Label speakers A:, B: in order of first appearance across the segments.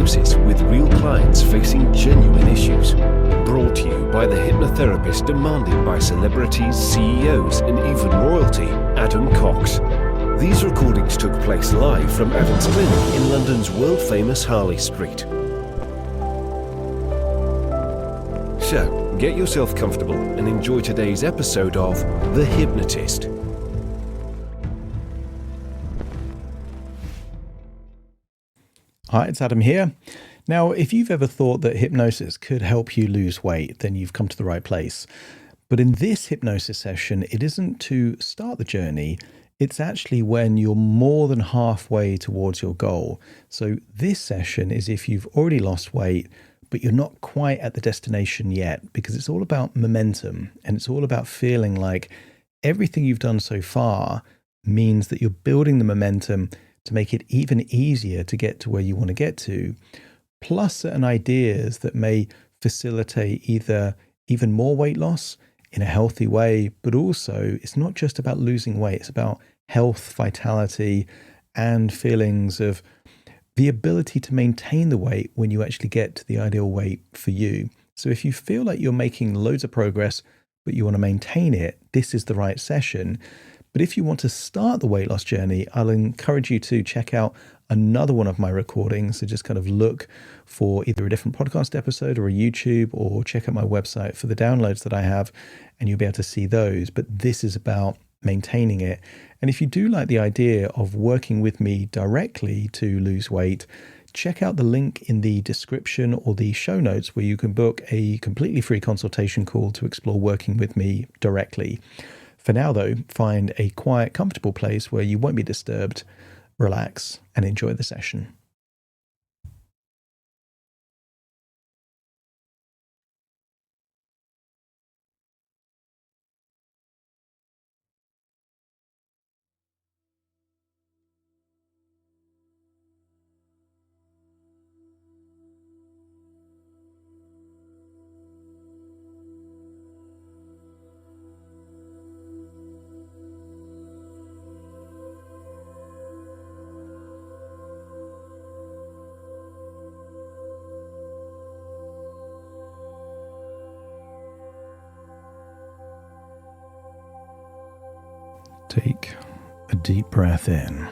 A: Hypnosis with real clients facing genuine issues. Brought to you by the hypnotherapist demanded by celebrities, CEOs, and even royalty, Adam Cox. These recordings took place live from Adam's clinic in London's world-famous Harley Street. So, get yourself comfortable and enjoy today's episode of The Hypnotist.
B: Hi, it's Adam here. Now, if you've ever thought that hypnosis could help you lose weight, then you've come to the right place. But in this hypnosis session, it isn't to start the journey. It's actually when you're more than halfway towards your goal. So this session is if you've already lost weight, but you're not quite at the destination yet, because it's all about momentum and it's all about feeling like everything you've done so far means that you're building the momentum to make it even easier to get to where you want to get to, plus certain ideas that may facilitate either even more weight loss in a healthy way, but also it's not just about losing weight, it's about health, vitality, and feelings of the ability to maintain the weight when you actually get to the ideal weight for you. So if you feel like you're making loads of progress, but you want to maintain it, this is the right session. But if you want to start the weight loss journey, I'll encourage you to check out another one of my recordings. So just kind of look for either a different podcast episode or a YouTube, or check out my website for the downloads that I have, and you'll be able to see those. But this is about maintaining it. And if you do like the idea of working with me directly to lose weight, check out the link in the description or the show notes where you can book a completely free consultation call to explore working with me directly. For now, though, find a quiet, comfortable place where you won't be disturbed, relax, and enjoy the session. Take a deep breath in,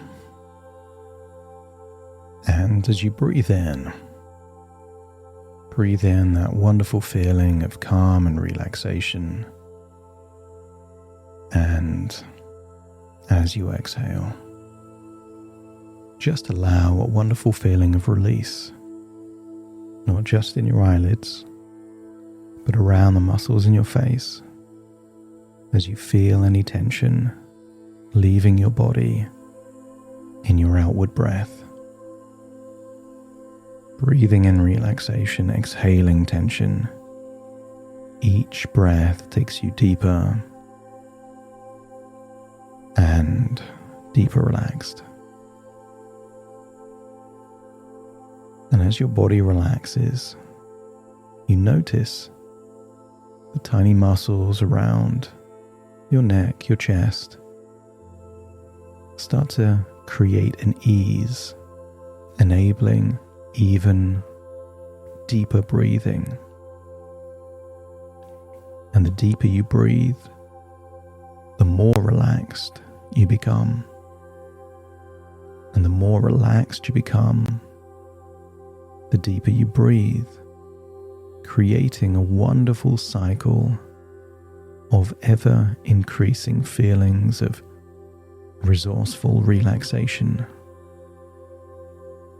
B: and as you breathe in that wonderful feeling of calm and relaxation, and as you exhale, just allow a wonderful feeling of release, not just in your eyelids, but around the muscles in your face, as you feel any tension leaving your body in your outward breath. Breathing in relaxation, exhaling tension. Each breath takes you deeper and deeper relaxed. And as your body relaxes, you notice the tiny muscles around your neck, your chest, start to create an ease, enabling even deeper breathing. And the deeper you breathe, the more relaxed you become. And the more relaxed you become, the deeper you breathe, creating a wonderful cycle of ever increasing feelings of resourceful relaxation.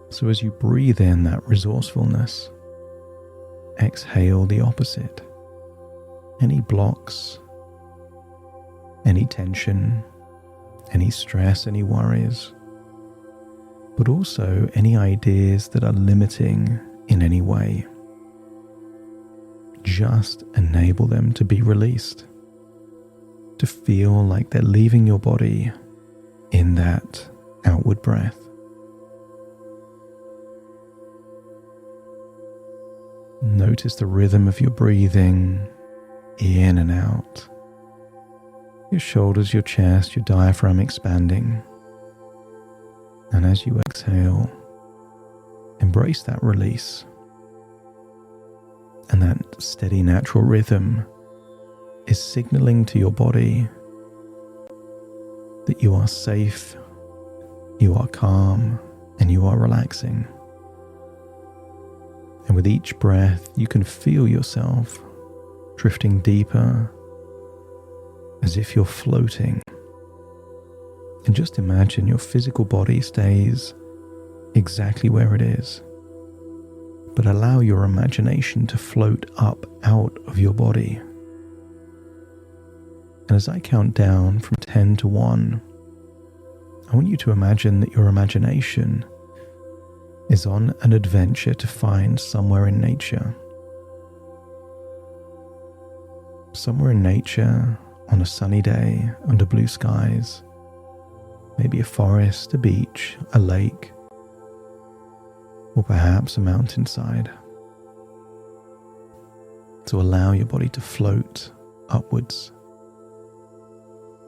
B: So as you breathe in that resourcefulness, exhale the opposite. Any blocks, any tension, any stress, any worries, but also any ideas that are limiting in any way. Just enable them to be released, to feel like they're leaving your body in that outward breath. Notice the rhythm of your breathing in and out. Your shoulders, your chest, your diaphragm expanding. And as you exhale, embrace that release. And that steady natural rhythm is signaling to your body that you are safe, you are calm, and you are relaxing. And with each breath, you can feel yourself drifting deeper, as if you're floating. And just imagine your physical body stays exactly where it is, but allow your imagination to float up out of your body. And as I count down from 10 to 1, I want you to imagine that your imagination is on an adventure to find somewhere in nature. Somewhere in nature on a sunny day under blue skies, maybe a forest, a beach, a lake, or perhaps a mountainside. To allow your body to float upwards.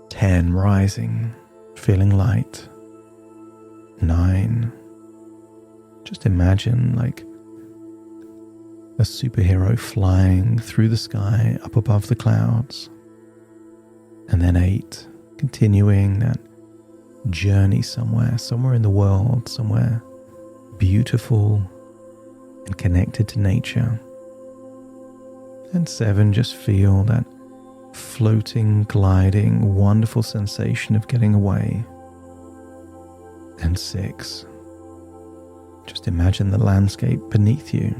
B: 10, rising, feeling light. 9, just imagine like a superhero flying through the sky up above the clouds. And then 8, continuing that journey somewhere in the world, somewhere beautiful and connected to nature. And 7, just feel that floating, gliding, wonderful sensation of getting away. And 6, just imagine the landscape beneath you.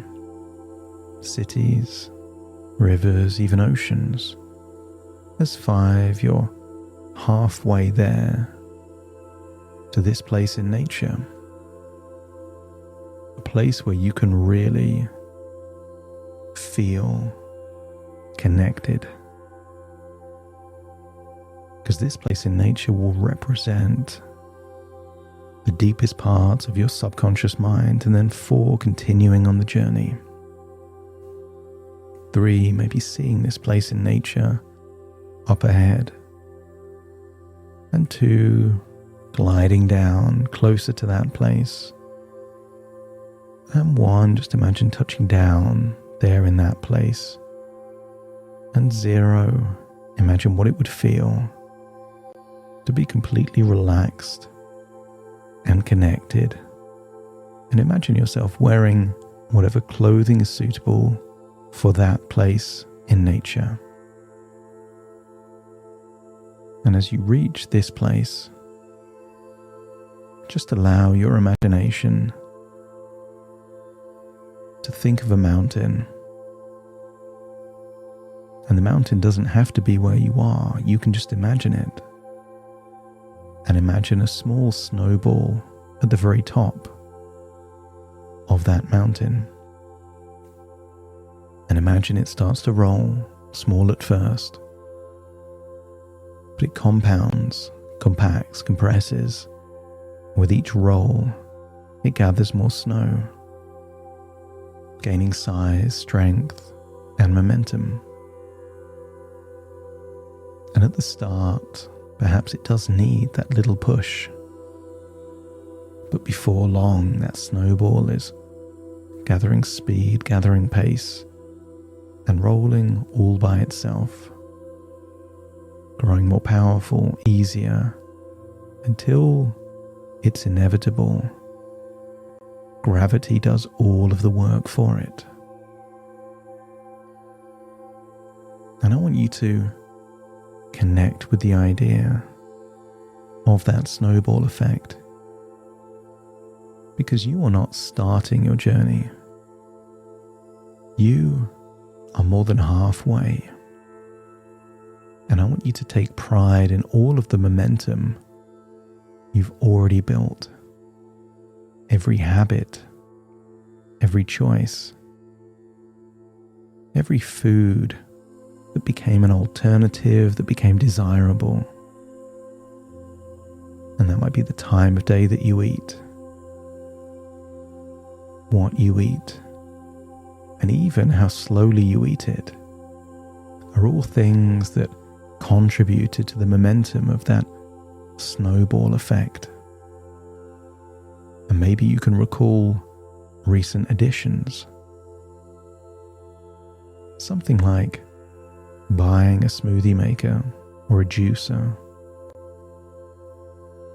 B: Cities, rivers, even oceans. As 5, you're halfway there to this place in nature. A place where you can really feel connected. Because this place in nature will represent the deepest parts of your subconscious mind, and then 4, continuing on the journey. 3, maybe seeing this place in nature up ahead. And 2, gliding down closer to that place. And 1, just imagine touching down there in that place. And 0, imagine what it would feel to be completely relaxed and connected. And imagine yourself wearing whatever clothing is suitable for that place in nature. And as you reach this place, just allow your imagination to think of a mountain. And the mountain doesn't have to be where you are. You can just imagine it. And imagine a small snowball at the very top of that mountain. And imagine it starts to roll, small at first. But it compounds, compacts, compresses. With each roll, it gathers more snow, gaining size, strength, and momentum. And at the start, perhaps it does need that little push. But before long, that snowball is gathering speed, gathering pace, and rolling all by itself, growing more powerful, easier, until it's inevitable. Gravity does all of the work for it. And I want you to connect with the idea of that snowball effect, because you are not starting your journey. You are more than halfway. And I want you to take pride in all of the momentum you've already built. Every habit, every choice, every food that became an alternative, that became desirable. And that might be the time of day that you eat, what you eat, and even how slowly you eat it, are all things that contributed to the momentum of that snowball effect. And maybe you can recall recent additions. Something like buying a smoothie maker or a juicer,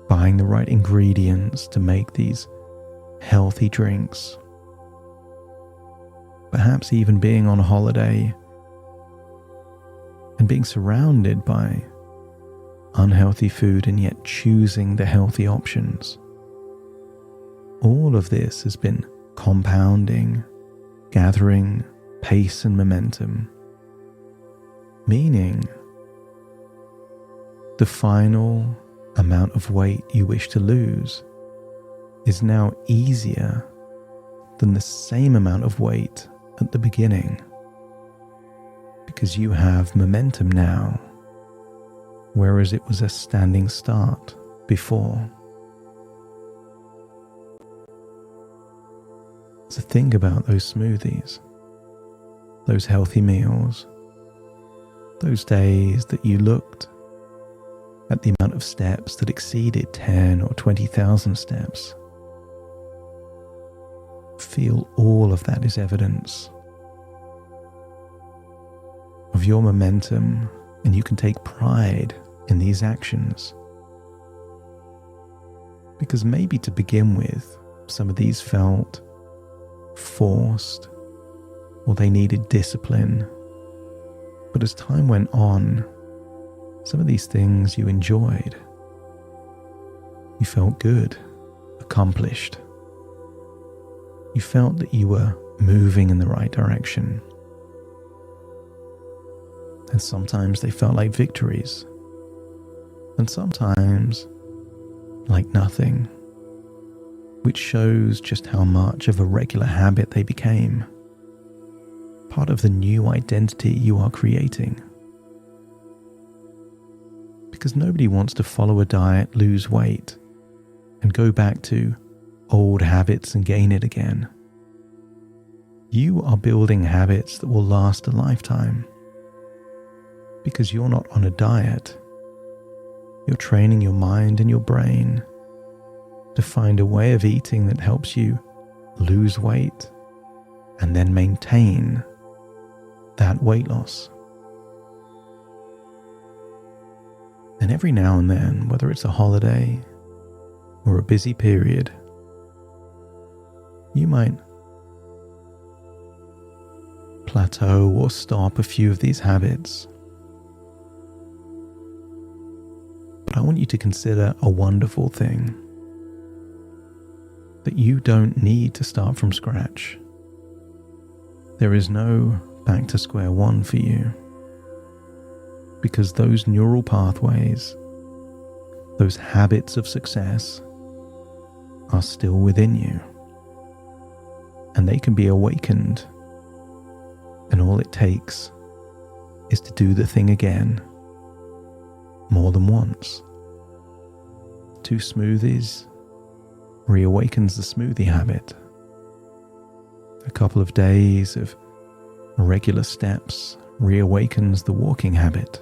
B: buying the right ingredients to make these healthy drinks, perhaps even being on a holiday and being surrounded by unhealthy food and yet choosing the healthy options. All of this has been compounding, gathering pace and momentum, meaning the final amount of weight you wish to lose is now easier than the same amount of weight at the beginning, because you have momentum now, whereas it was a standing start before. So think about those smoothies, those healthy meals, those days that you looked at the amount of steps that exceeded 10 or 20,000 steps. Feel all of that is evidence of your momentum, and you can take pride in these actions. Because maybe to begin with, some of these felt forced or they needed discipline. But as time went on, some of these things you enjoyed. You felt good, accomplished. You felt that you were moving in the right direction. And sometimes they felt like victories. And sometimes like nothing, which shows just how much of a regular habit they became. Part of the new identity you are creating. Because nobody wants to follow a diet, lose weight, and go back to old habits and gain it again. You are building habits that will last a lifetime. Because you're not on a diet. You're training your mind and your brain to find a way of eating that helps you lose weight and then maintain that weight loss. And every now and then, whether it's a holiday or a busy period, you might plateau or stop a few of these habits. But I want you to consider a wonderful thing, that you don't need to start from scratch. There is no back to square one for you, because those neural pathways, those habits of success are still within you, and they can be awakened, and all it takes is to do the thing again more than once. 2 smoothies reawakens the smoothie habit. A couple of days of regular steps reawakens the walking habit.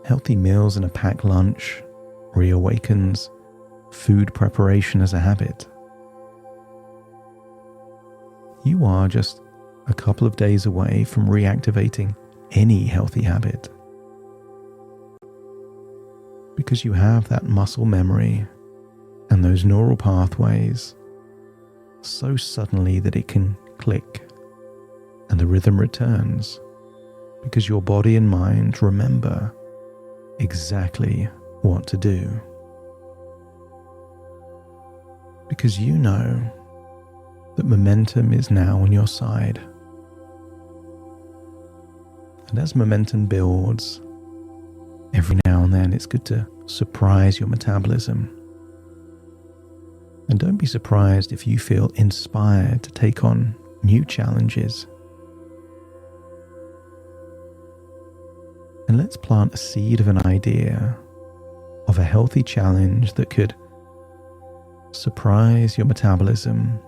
B: Healthy meals and a packed lunch reawakens food preparation as a habit. You are just a couple of days away from reactivating any healthy habit. Because you have that muscle memory and those neural pathways so suddenly that it can click and the rhythm returns, because your body and mind remember exactly what to do. Because you know that momentum is now on your side. And as momentum builds, every now and then it's good to surprise your metabolism. And don't be surprised if you feel inspired to take on new challenges. And let's plant a seed of an idea of a healthy challenge that could surprise your metabolism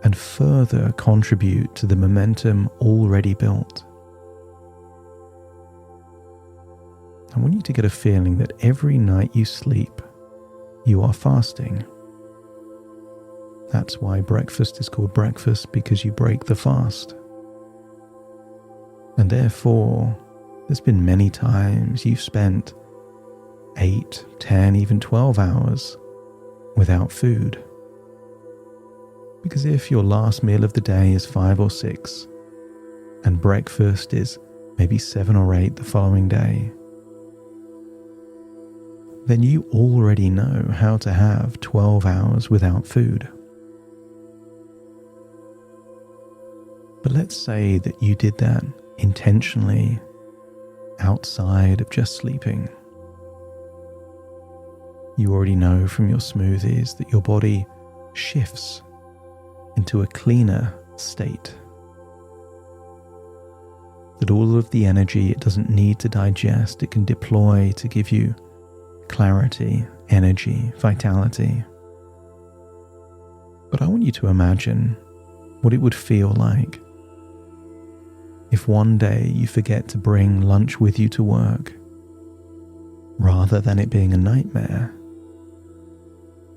B: and further contribute to the momentum already built. I want you to get a feeling that every night you sleep, you are fasting. That's why breakfast is called breakfast, because you break the fast. And therefore, there's been many times you've spent 8, 10, even 12 hours without food. Because if your last meal of the day is 5 or 6, and breakfast is maybe 7 or 8 the following day, then you already know how to have 12 hours without food. But let's say that you did that intentionally outside of just sleeping. You already know from your smoothies that your body shifts into a cleaner state. That all of the energy it doesn't need to digest, it can deploy to give you clarity, energy, vitality. But I want you to imagine what it would feel like if one day you forget to bring lunch with you to work, rather than it being a nightmare.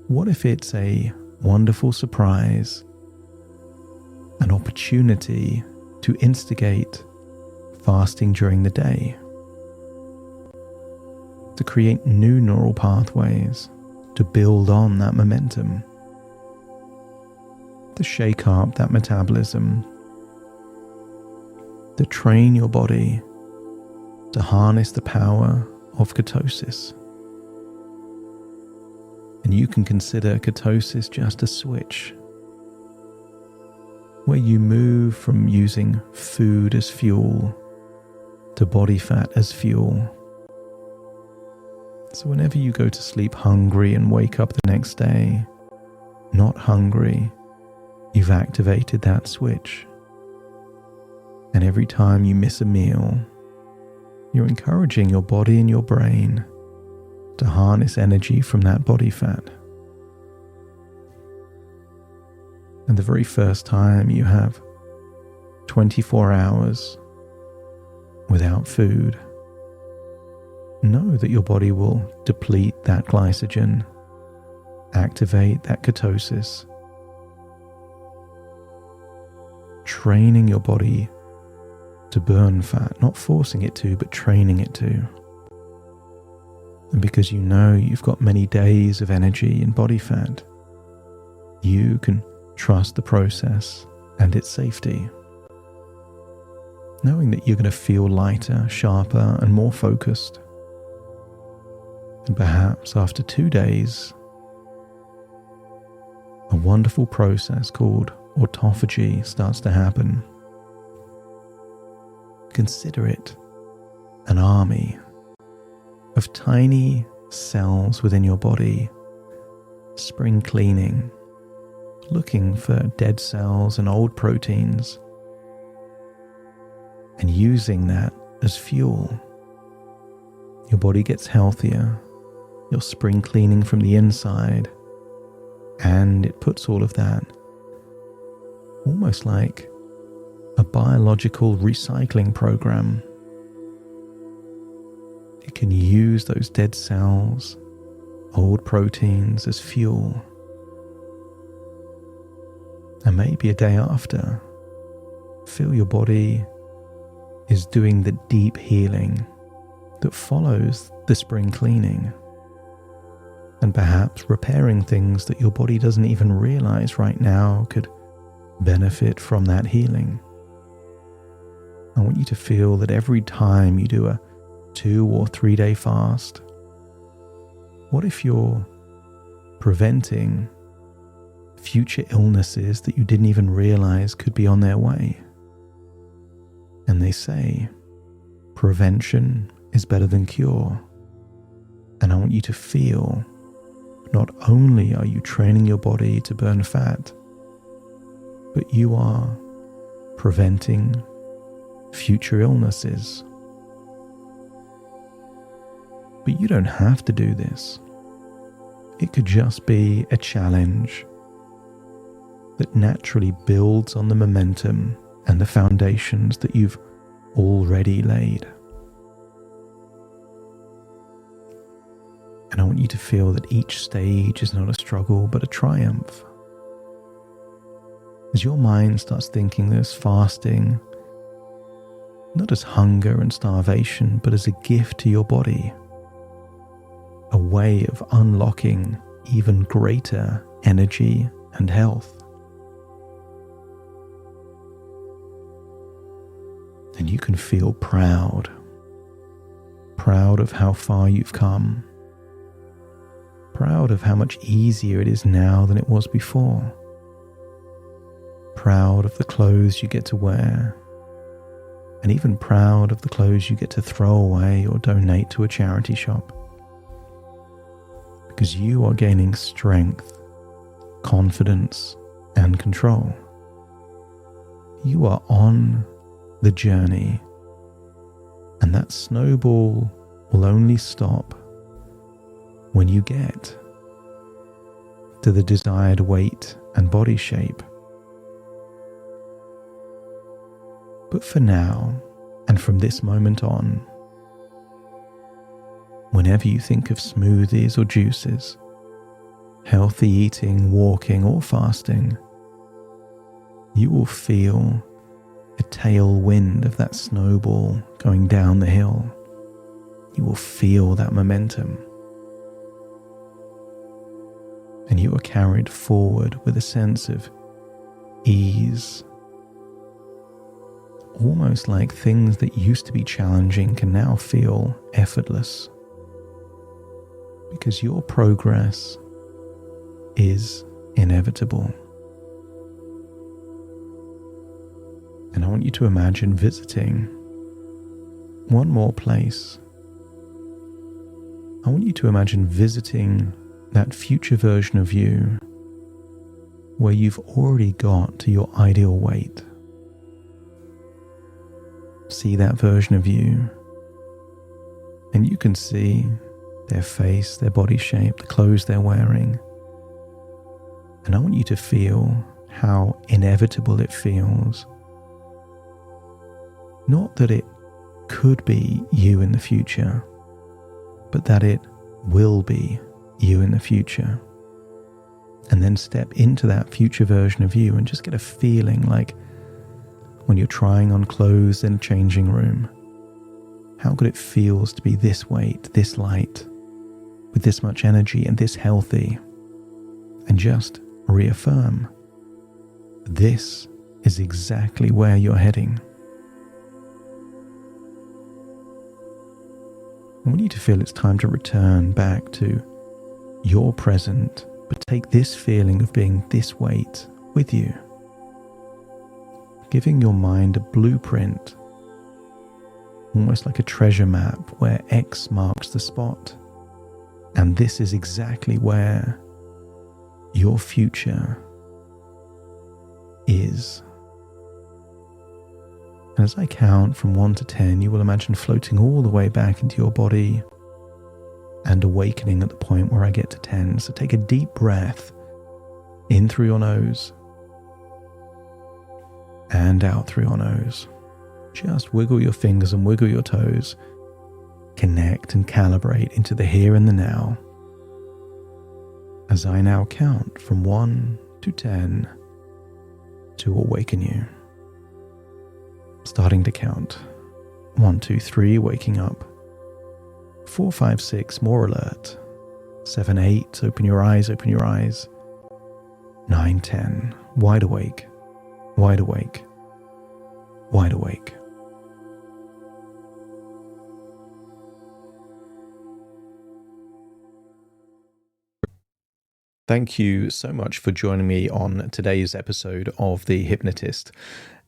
B: What if it's a wonderful surprise, an opportunity to instigate fasting during the day, to create new neural pathways, to build on that momentum, to shake up that metabolism, to train your body to harness the power of ketosis. And you can consider ketosis just a switch, where you move from using food as fuel to body fat as fuel. So whenever you go to sleep hungry and wake up the next day not hungry, you've activated that switch. And every time you miss a meal, you're encouraging your body and your brain to harness energy from that body fat. And the very first time you have 24 hours without food, know that your body will deplete that glycogen, activate that ketosis, training your body to burn fat, not forcing it to, but training it to. And because you know you've got many days of energy in body fat, you can trust the process and its safety, knowing that you're going to feel lighter, sharper, and more focused. And perhaps after 2 days, a wonderful process called autophagy starts to happen. Consider it an army of tiny cells within your body, spring cleaning, looking for dead cells and old proteins, and using that as fuel. Your body gets healthier, you're spring cleaning from the inside, and it puts all of that almost like a biological recycling program. It can use those dead cells, old proteins as fuel. And maybe a day after, feel your body is doing the deep healing that follows the spring cleaning, and perhaps repairing things that your body doesn't even realize right now could benefit from that healing. I want you to feel that every time you do a 2 or 3 day fast, what if you're preventing future illnesses that you didn't even realize could be on their way? And they say, prevention is better than cure. And I want you to feel, not only are you training your body to burn fat, but you are preventing future illnesses. But you don't have to do this. It could just be a challenge that naturally builds on the momentum and the foundations that you've already laid. And I want you to feel that each stage is not a struggle but a triumph. As your mind starts thinking this fasting, not as hunger and starvation, but as a gift to your body, a way of unlocking even greater energy and health. And you can feel proud of how far you've come, proud of how much easier it is now than it was before, proud of the clothes you get to wear, and even proud of the clothes you get to throw away or donate to a charity shop. Because you are gaining strength, confidence, and control. You are on the journey, and that snowball will only stop when you get to the desired weight and body shape. But for now, and from this moment on, whenever you think of smoothies or juices, healthy eating, walking, or fasting, you will feel a tailwind of that snowball going down the hill. You will feel that momentum. And you are carried forward with a sense of ease. Almost like things that used to be challenging can now feel effortless. Because your progress is inevitable. And I want you to imagine visiting one more place. I want you to imagine visiting that future version of you where you've already got to your ideal weight. See that version of you, and you can see their face, their body shape, the clothes they're wearing. And I want you to feel how inevitable it feels. Not that it could be you in the future, but that it will be you in the future. And then step into that future version of you and just get a feeling like when you're trying on clothes in a changing room, how good it feels to be this weight, this light, with this much energy and this healthy. And just reaffirm, this is exactly where you're heading. I want you to feel it's time to return back to your present, but take this feeling of being this weight with you, giving your mind a blueprint, almost like a treasure map where X marks the spot. And this is exactly where your future is. And as I count from 1 to 10, you will imagine floating all the way back into your body and awakening at the point where I get to 10. So take a deep breath in through your nose and out through your nose. Just wiggle your fingers and wiggle your toes. Connect and calibrate into the here and the now. As I now count from 1 to 10 to awaken you. Starting to count. 1, 2, 3, waking up. 4, 5, 6, more alert. 7, 8, open your eyes, open your eyes. 9, 10, wide awake, wide awake, wide awake. Thank you so much for joining me on today's episode of The Hypnotist.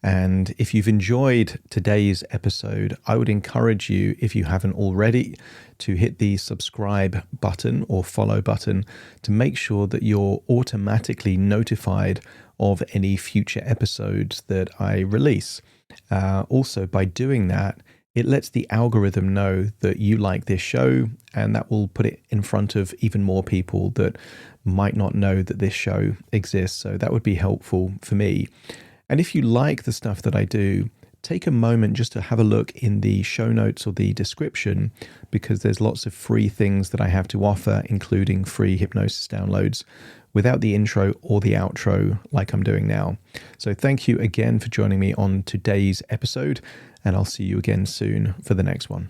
B: And if you've enjoyed today's episode, I would encourage you, if you haven't already, to hit the subscribe button or follow button to make sure that you're automatically notified of any future episodes that I release. Also, by doing that, it lets the algorithm know that you like this show, and that will put it in front of even more people that might not know that this show exists. So that would be helpful for me. And if you like the stuff that I do, take a moment just to have a look in the show notes or the description, because there's lots of free things that I have to offer, including free hypnosis downloads, without the intro or the outro like I'm doing now. So thank you again for joining me on today's episode, and I'll see you again soon for the next one.